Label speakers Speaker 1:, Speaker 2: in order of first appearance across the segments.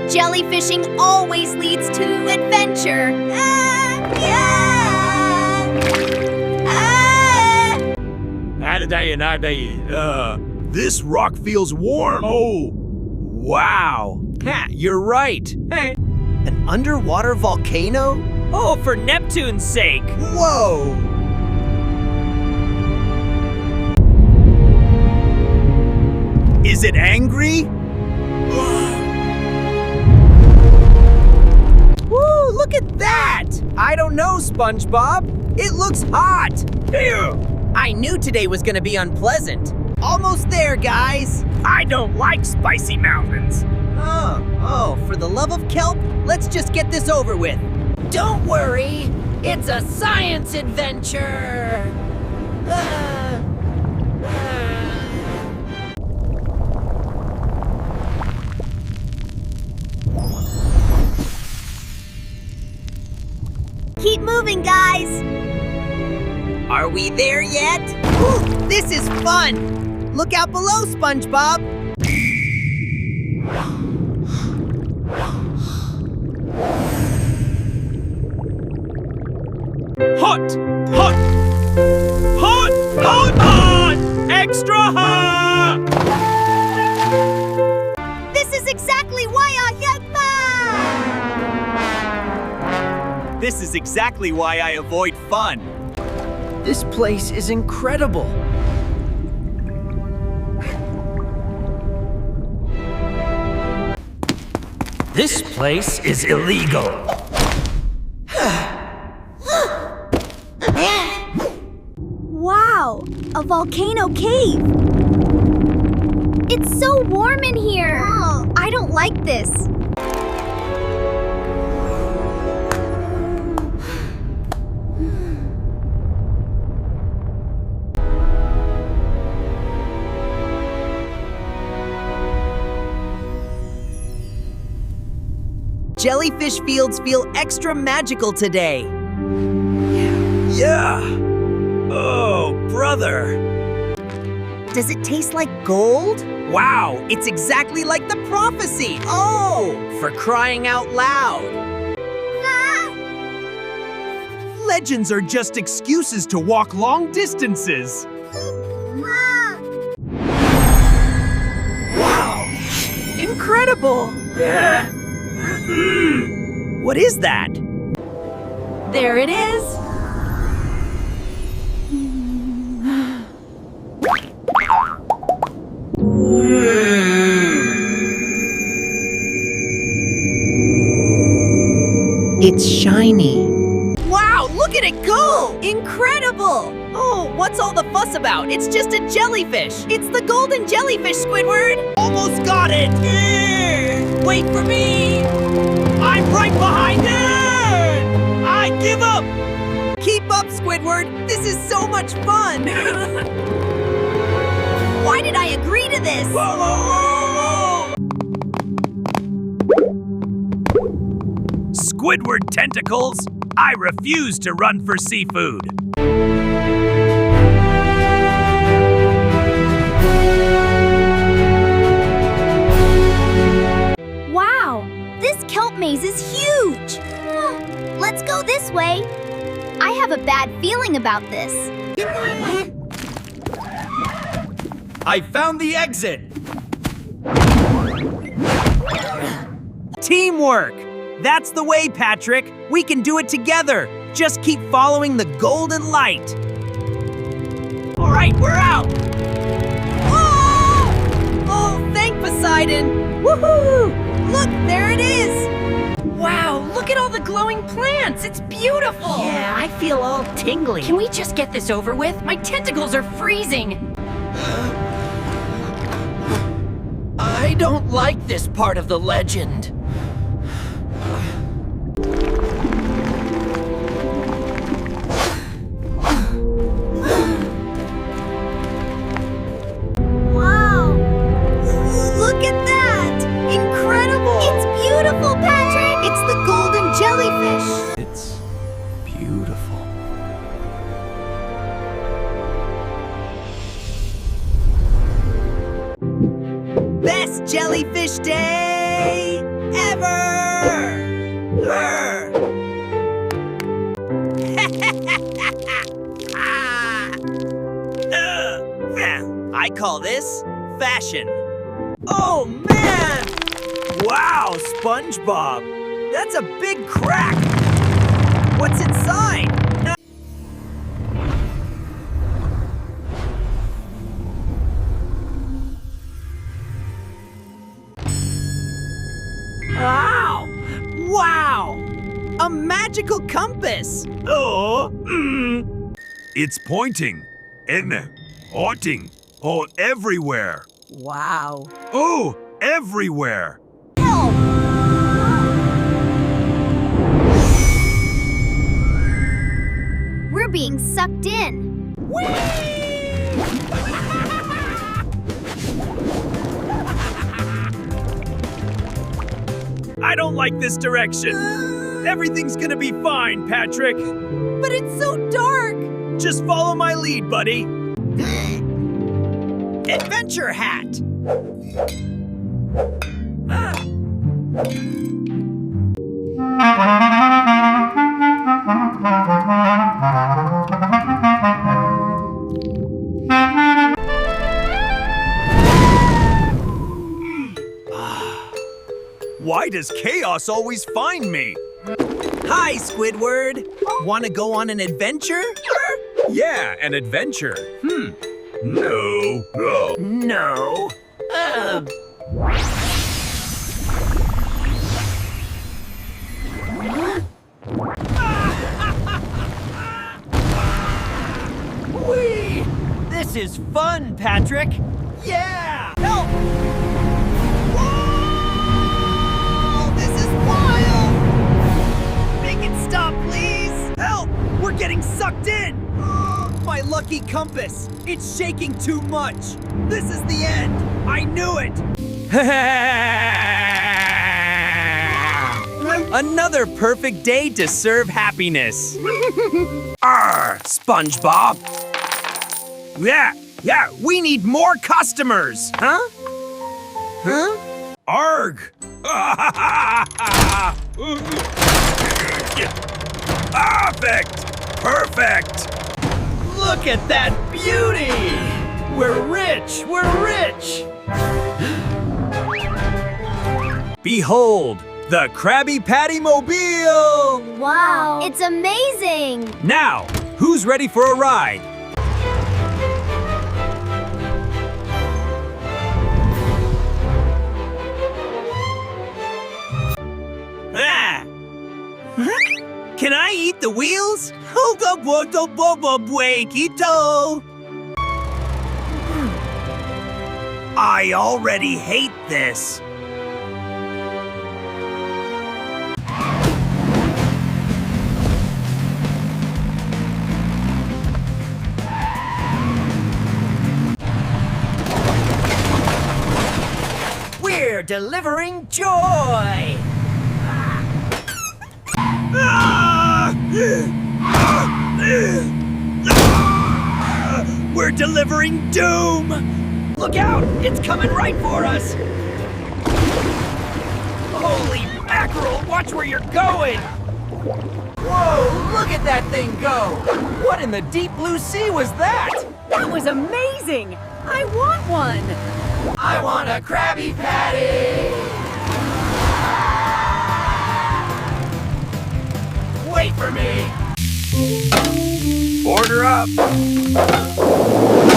Speaker 1: Jellyfishing always leads to adventure.
Speaker 2: This rock feels warm. Oh, wow.
Speaker 3: Ha, you're right. Hey.
Speaker 4: An underwater volcano?
Speaker 3: Oh, for Neptune's sake.
Speaker 4: Whoa!
Speaker 2: Is it angry?
Speaker 4: Woo, look at that! I don't know, SpongeBob. It looks hot.
Speaker 2: Ew.
Speaker 4: I knew today was gonna be unpleasant. Almost there, guys.
Speaker 2: I don't like spicy mountains.
Speaker 4: Oh, for the love of kelp, let's just get this over with.
Speaker 5: Don't worry, it's a science adventure.
Speaker 1: Keep moving, guys.
Speaker 4: Are we there yet? Ooh, this is fun. Look out below, SpongeBob.
Speaker 2: Hot! Hot! Hot! Hot! Hot! Extra hot!
Speaker 1: This is exactly why
Speaker 2: This is exactly why I avoid fun.
Speaker 4: This place is incredible.
Speaker 3: This place is illegal.
Speaker 1: Wow, a volcano cave. It's so warm in here. I don't like this.
Speaker 4: Jellyfish fields feel extra magical today.
Speaker 2: Yeah. Oh, brother.
Speaker 4: Does it taste like gold? Wow, it's exactly like the prophecy. Oh, for crying out loud.
Speaker 2: Legends are just excuses to walk long distances.
Speaker 4: Wow, incredible. What is that?
Speaker 5: There it is.
Speaker 4: It's shiny. Wow, look at it go! Incredible! Oh, what's all the fuss about? It's just a jellyfish. It's the golden jellyfish, Squidward.
Speaker 2: Almost got it!
Speaker 4: Wait for me!
Speaker 2: I'm right behind it! I give up!
Speaker 4: Keep up, Squidward. This is so much fun.
Speaker 1: Why did I agree to this?
Speaker 2: Whoa, whoa, whoa, whoa. Squidward tentacles, I refuse to run for seafood.
Speaker 1: Wow, this kelp maze is huge. Let's go this way. I have a bad feeling about this.
Speaker 2: I found the exit.
Speaker 4: Teamwork. That's the way, Patrick. We can do it together. Just keep following the golden light.
Speaker 2: All right, we're out.
Speaker 4: Oh! Oh, thank Poseidon. Woohoo! Look, there it is.
Speaker 5: Wow, look at all the glowing plants. It's beautiful.
Speaker 3: Yeah, I feel all tingly.
Speaker 5: Can we just get this over with? My tentacles are freezing.
Speaker 3: I don't like this part of the legend.
Speaker 1: Wow, look at that. Incredible. It's beautiful, Patrick. It's the golden jellyfish.
Speaker 2: It's beautiful.
Speaker 4: Best jellyfish day ever! call this fashion. Oh, man! Wow, SpongeBob! That's a big crack! What's inside? Wow! Wow! A magical compass!
Speaker 2: Oh, It's pointing and haunting all everywhere.
Speaker 4: Wow!
Speaker 2: Oh, everywhere.
Speaker 1: We're being sucked in.
Speaker 2: I don't like this direction. Everything's gonna be fine, Patrick.
Speaker 1: But it's so dark.
Speaker 2: Just follow my lead, buddy.
Speaker 4: Adventure hat!
Speaker 2: Why does chaos always find me?
Speaker 4: Hi, Squidward! Wanna go on an adventure?
Speaker 2: Yeah, an adventure. No.
Speaker 4: No. Whee! This is fun, Patrick! Yeah! Help! Whoa! This is wild! Make it stop, please! Help! We're getting sucked in! My lucky compass! It's shaking too much! This is the end! I knew it!
Speaker 3: Another perfect day to serve happiness. Arr, SpongeBob.
Speaker 2: Yeah, we need more customers.
Speaker 3: Huh?
Speaker 2: Arg! Perfect!
Speaker 4: Look at that beauty! We're rich! We're rich!
Speaker 2: Behold, the Krabby Patty Mobile!
Speaker 1: Wow. It's amazing.
Speaker 2: Now, who's ready for a ride?
Speaker 4: Ah! Can I eat the wheels? Hoga boto bobo buequito!
Speaker 2: I already hate this.
Speaker 4: We're delivering joy!
Speaker 2: We're delivering doom!
Speaker 4: Look out! It's coming right for us! Holy mackerel! Watch where you're going! Whoa! Look at that thing go! What in the deep blue sea was that?
Speaker 5: That was amazing! I want one!
Speaker 4: I want a Krabby Patty! Wait for me!
Speaker 2: Order up!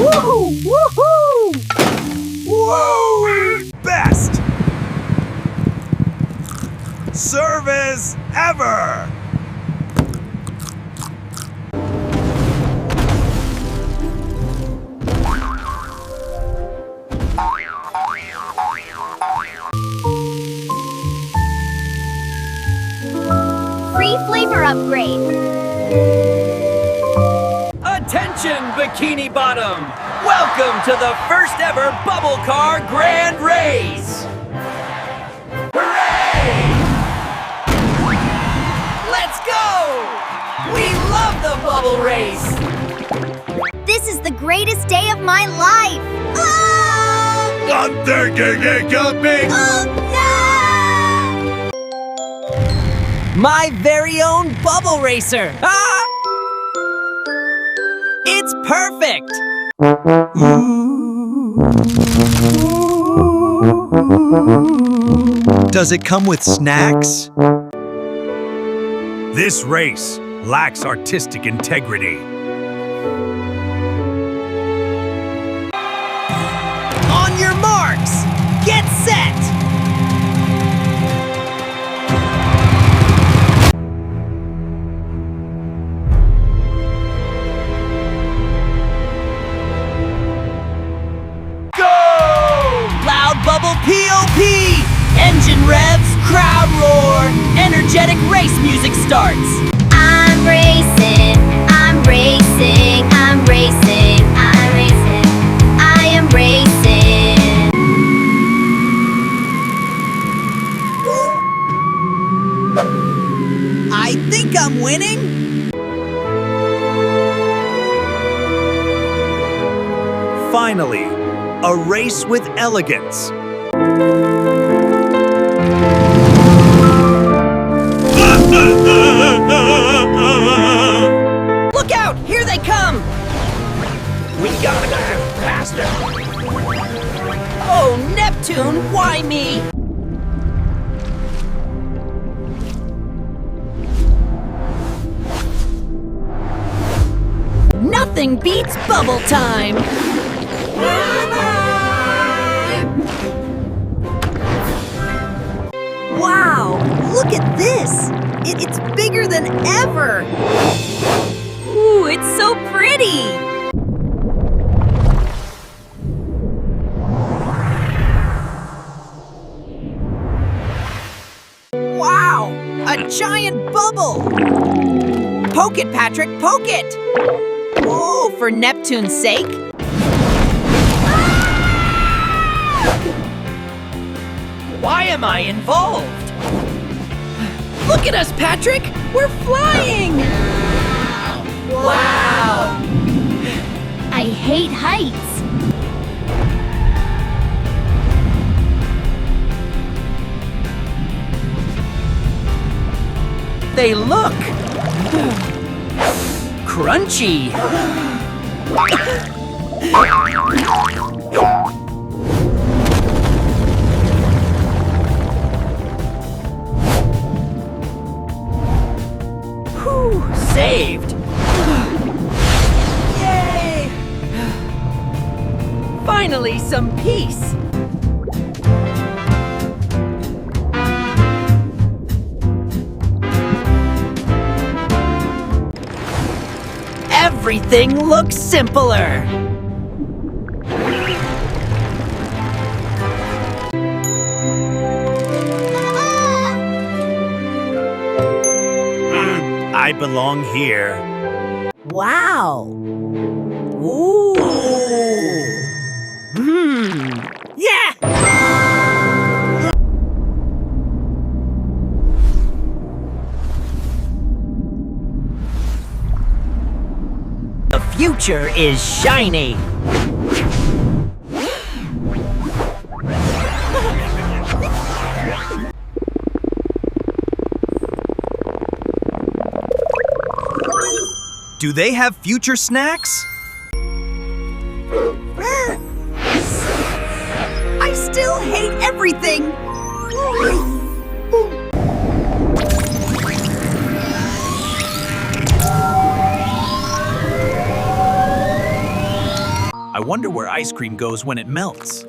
Speaker 4: Woohoo! Woohoo!
Speaker 2: Whoa! Best! Service ever!
Speaker 1: Free flavor upgrade.
Speaker 4: Attention, Bikini Bottom! Welcome to the first ever Bubble Car Grand Race! Hooray! Let's go! We love the Bubble Race!
Speaker 1: This is the greatest day of my life. Oh!
Speaker 2: I'm thinking it could be.
Speaker 1: Oh no!
Speaker 4: My very own Bubble Racer! Ah! It's perfect!
Speaker 2: Does it come with snacks?
Speaker 6: This race lacks artistic integrity.
Speaker 4: On your marks, get set! Loud bubble POP! Engine revs, crowd roar, energetic race music starts.
Speaker 1: I'm racing, I'm racing, I'm racing, I'm racing, I am racing.
Speaker 4: I think I'm winning.
Speaker 2: Finally, a race with elegance.
Speaker 5: Look out! Here they come!
Speaker 3: We gotta go faster.
Speaker 5: Oh, Neptune, why me? Nothing beats bubble time!
Speaker 1: Wow, look at this! It's bigger than ever! Ooh, it's so pretty!
Speaker 4: Wow, a giant bubble! Poke it, Patrick, poke it! Oh, for Neptune's sake.
Speaker 3: Why am I involved?
Speaker 5: Look at us, Patrick! We're flying!
Speaker 3: Wow!
Speaker 1: I hate heights.
Speaker 3: They look crunchy. Whew, saved.
Speaker 5: Yay! Finally, some peace.
Speaker 3: Everything looks simpler.
Speaker 6: I belong here.
Speaker 4: Wow. Ooh. Yeah!
Speaker 3: The future is shiny.
Speaker 2: Do they have future snacks?
Speaker 4: I still hate everything!
Speaker 2: I wonder where ice cream goes when it melts.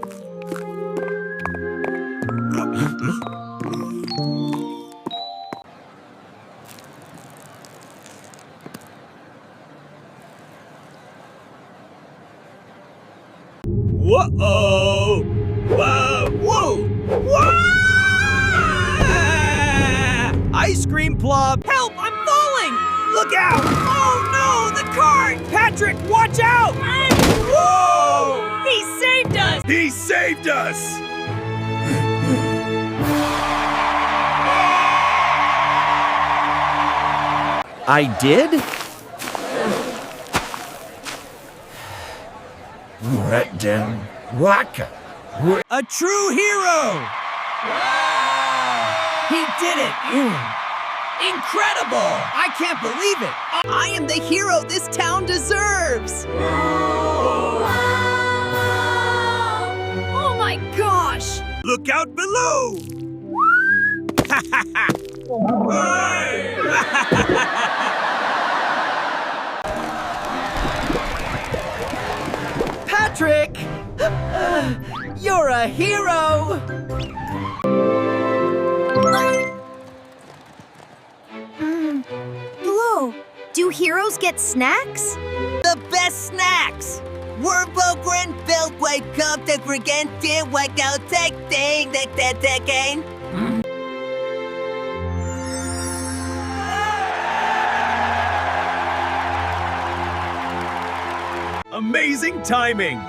Speaker 6: Whoa! Whoa! Whoa! Whoa!
Speaker 2: Ice cream plop!
Speaker 4: Help! I'm falling! Look out! Oh no! The cart! Patrick, watch out!
Speaker 6: Whoa!
Speaker 4: He saved us!
Speaker 6: He saved us!
Speaker 3: I did?
Speaker 2: A true hero!
Speaker 4: He did it! Incredible! I can't believe it! I am the hero this town deserves!
Speaker 6: Look out below!
Speaker 3: Patrick! You're a hero!
Speaker 1: Blue, do heroes get snacks?
Speaker 4: The best snacks! Wormbogren, Beltway, Cup, the Brigantier, White Out, Tech, Dang, Tech, Gain.
Speaker 2: Amazing timing!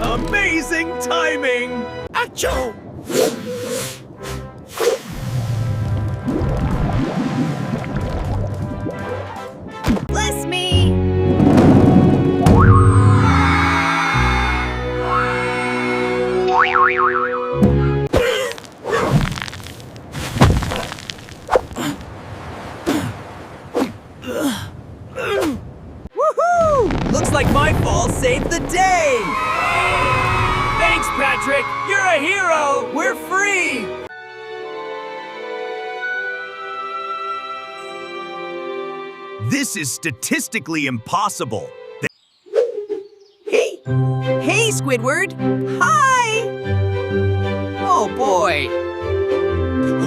Speaker 2: Amazing timing!
Speaker 3: Achoo!
Speaker 1: Bless me!
Speaker 4: Woohoo! Looks like my fall saved the day!
Speaker 3: Thanks, Patrick! You're a hero!
Speaker 4: We're free!
Speaker 2: This is statistically impossible.
Speaker 4: Hey! Hey, Squidward! Hi!
Speaker 3: Oh boy!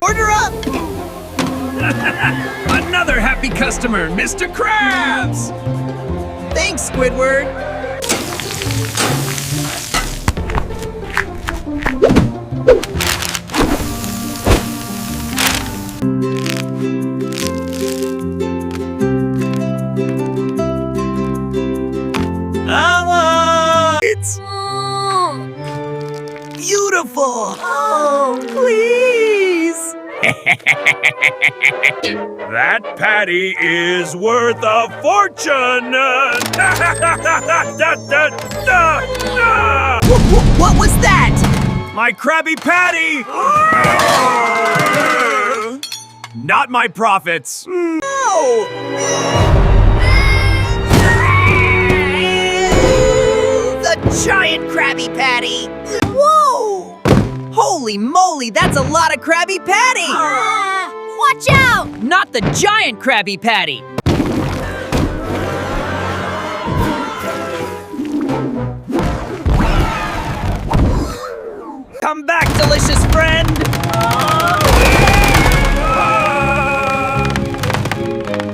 Speaker 4: Order up!
Speaker 2: Another happy customer, Mr. Krabs!
Speaker 4: Thanks, Squidward!
Speaker 2: It's
Speaker 4: Beautiful! Oh, please!
Speaker 6: That patty is worth a fortune!
Speaker 4: What was that?
Speaker 2: my Krabby Patty! Not my profits.
Speaker 4: No! The giant Krabby Patty! Whoa! Holy moly, that's a lot of Krabby Patty!
Speaker 1: Watch out!
Speaker 5: Not the giant Krabby Patty!
Speaker 3: Come back, delicious friend!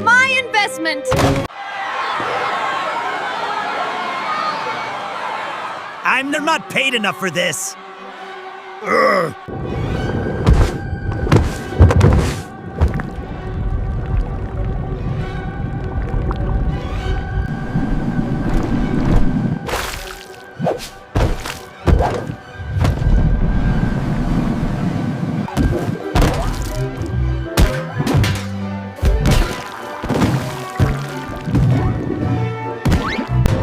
Speaker 1: My investment!
Speaker 2: I'm not paid enough for this.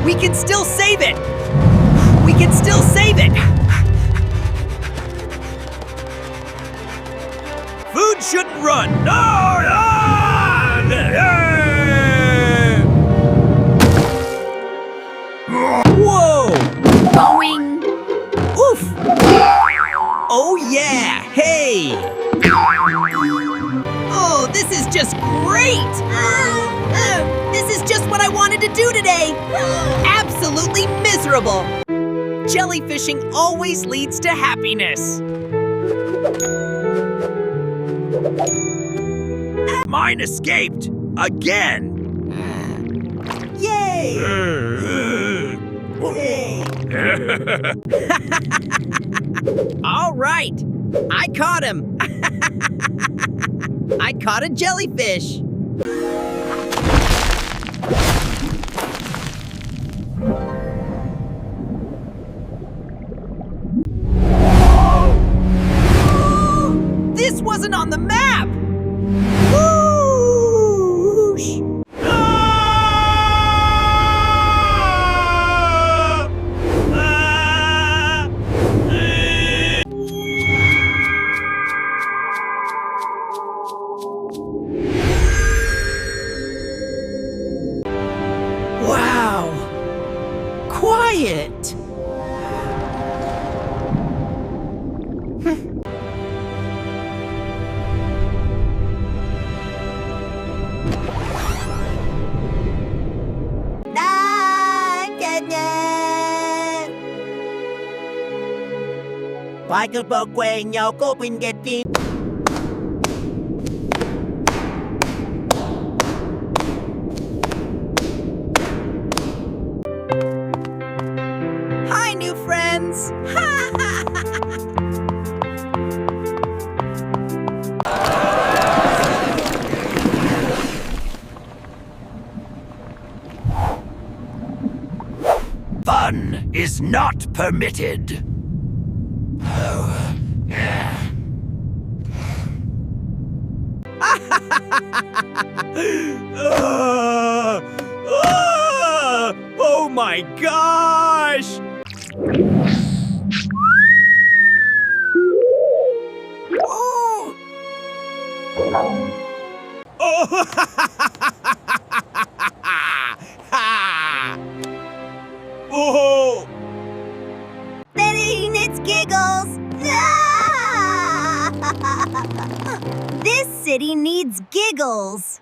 Speaker 4: We can still save it! We can still save it!
Speaker 2: Food shouldn't run.
Speaker 4: Whoa!
Speaker 1: Going!
Speaker 4: Oof! Oh yeah! Hey! Oh, this is just great! This is just what I wanted to do today! Absolutely miserable! Jellyfishing always leads to happiness!
Speaker 2: Mine escaped. Again.
Speaker 4: Yay! Yay! All right! I caught him! I caught a jellyfish! This wasn't on the map! Whoosh!
Speaker 1: Hi, new friends!
Speaker 3: Fun is not permitted.
Speaker 2: Oh my gosh! Oh!
Speaker 1: That ain't its giggles! This city needs giggles!